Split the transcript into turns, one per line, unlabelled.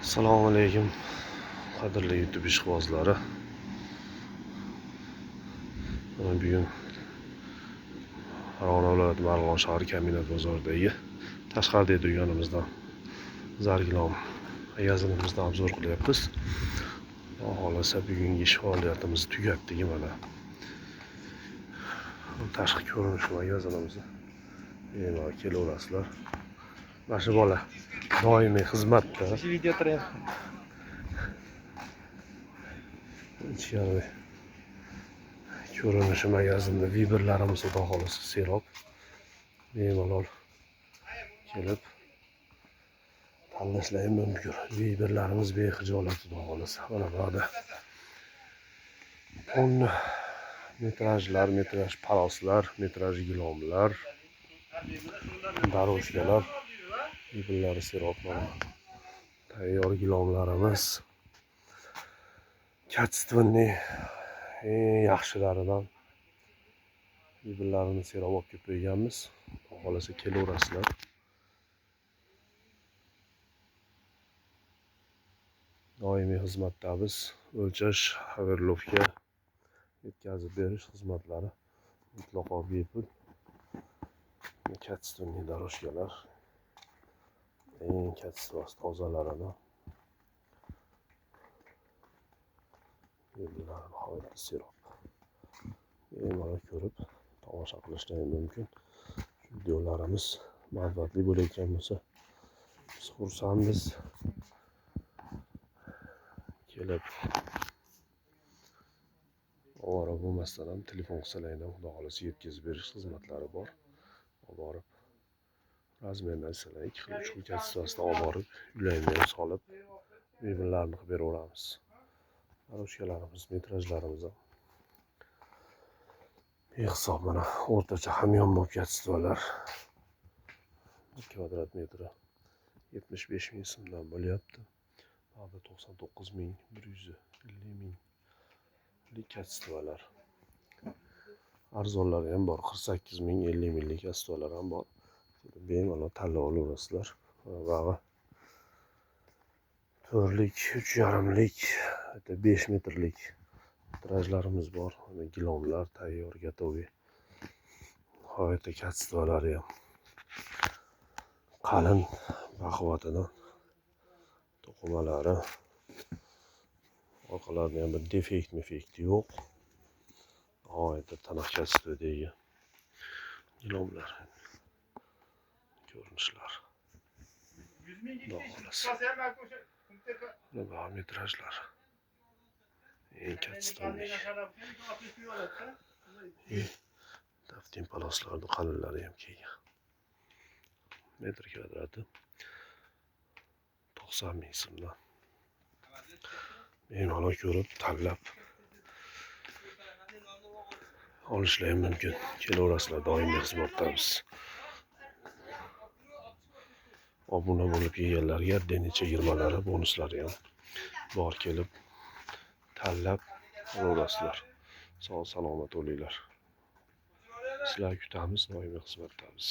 Assalomu alaykum qadrli YouTube ishqibozlari. Bugun Farg'ona viloyati Marg'ilon shahri Kombinat bozoridagi tashqarida turganimizdan Zargilon magazinimizdan obzor qilyapmiz. Xohlasa bugungi ish faoliyatimizni tugatdik mana. Tashqi ko'rinishi magazinimizni bemalol kelaverasizlar. Mana shu bola doimiy xizmatda.
Video tarayapti.
Ichkari ko'rinishi magazinda viberlarimiz xudo xohlasa serob. Bemalol kelib tanlashlar mumkin. Viberlarimiz bexijolat xudo xohlasa. Mana burada metrajlar, metraj paloslar, metraj gilomlar, daroshkalar, viberlari serob mana. Tayyor gilomlarimiz kачественный eng yaxshilaridan viberlarini serob olib kelib qo'yganmiz. Xudo xohlasa kelaverasizlar. Doimiy xizmatdamiz. O'lchash, haverlovka, yetkazib berish xizmatlari mutlaqo bepul. Kачественный daroshkalar, eng kачествоsi tozalaridan viberlar nihoyatda serob. Bemalol ko'rib tomosha qilishlar mumkin. Videolarimiz manfaatli bo'layotgan bo'lsa biz xursandmiz. Kelib ovora bo'lmasdan ham telefon qilsalaringlar xudo xohlasa yetkazib berish xizmatlari bor. Olib borib razmerni aytsalar 2 xil 3 xil kачествосida olib borib uylarga solib viberlarni qilib beraveramiz. Daroshkalarimiz, metrajlarimiz ham behisob mana o'rtacha hamyonbop kачествоlar 1 kvadrat metri 75 ming so'mdan bo'lyapti. Hozir 99 ming, 150 ming kачествоlar. Arzonlari ham bor, 48 ming, 50 minglik kачествоlar ham bor. Bemalol tanlab olaverasizlar. Va 4lik, 3,5lik, 5 metrlik metrajlarimiz bor. Gilomlar tayyor, gatoviy. Nihoyatda kачестволari ham qalin, baquvvatidan to'qimalari, orqalarida ham bir defekt yo'q. Nihoyatda taniq kачестводagi gilomlar, ko'rinishlar. Xudo xohlasa. Mana metrajlar. Eng kачественный. Taftin paloslarning qalinlari ham kelgan. Metr kvadrati 90 ming so'mdan. Bemalol ko'rib, tanlab olishlar mumkin. Kelaverasizlar, doimiy xizmatdamiz. Obuna bo'lib kelganlarga necha 20lari, bonuslari ham bor. Kelib tanlab olaverasizlar. Sog' salomat bo'linglar. Sizlarni kutamiz, doimiy xizmatdamiz.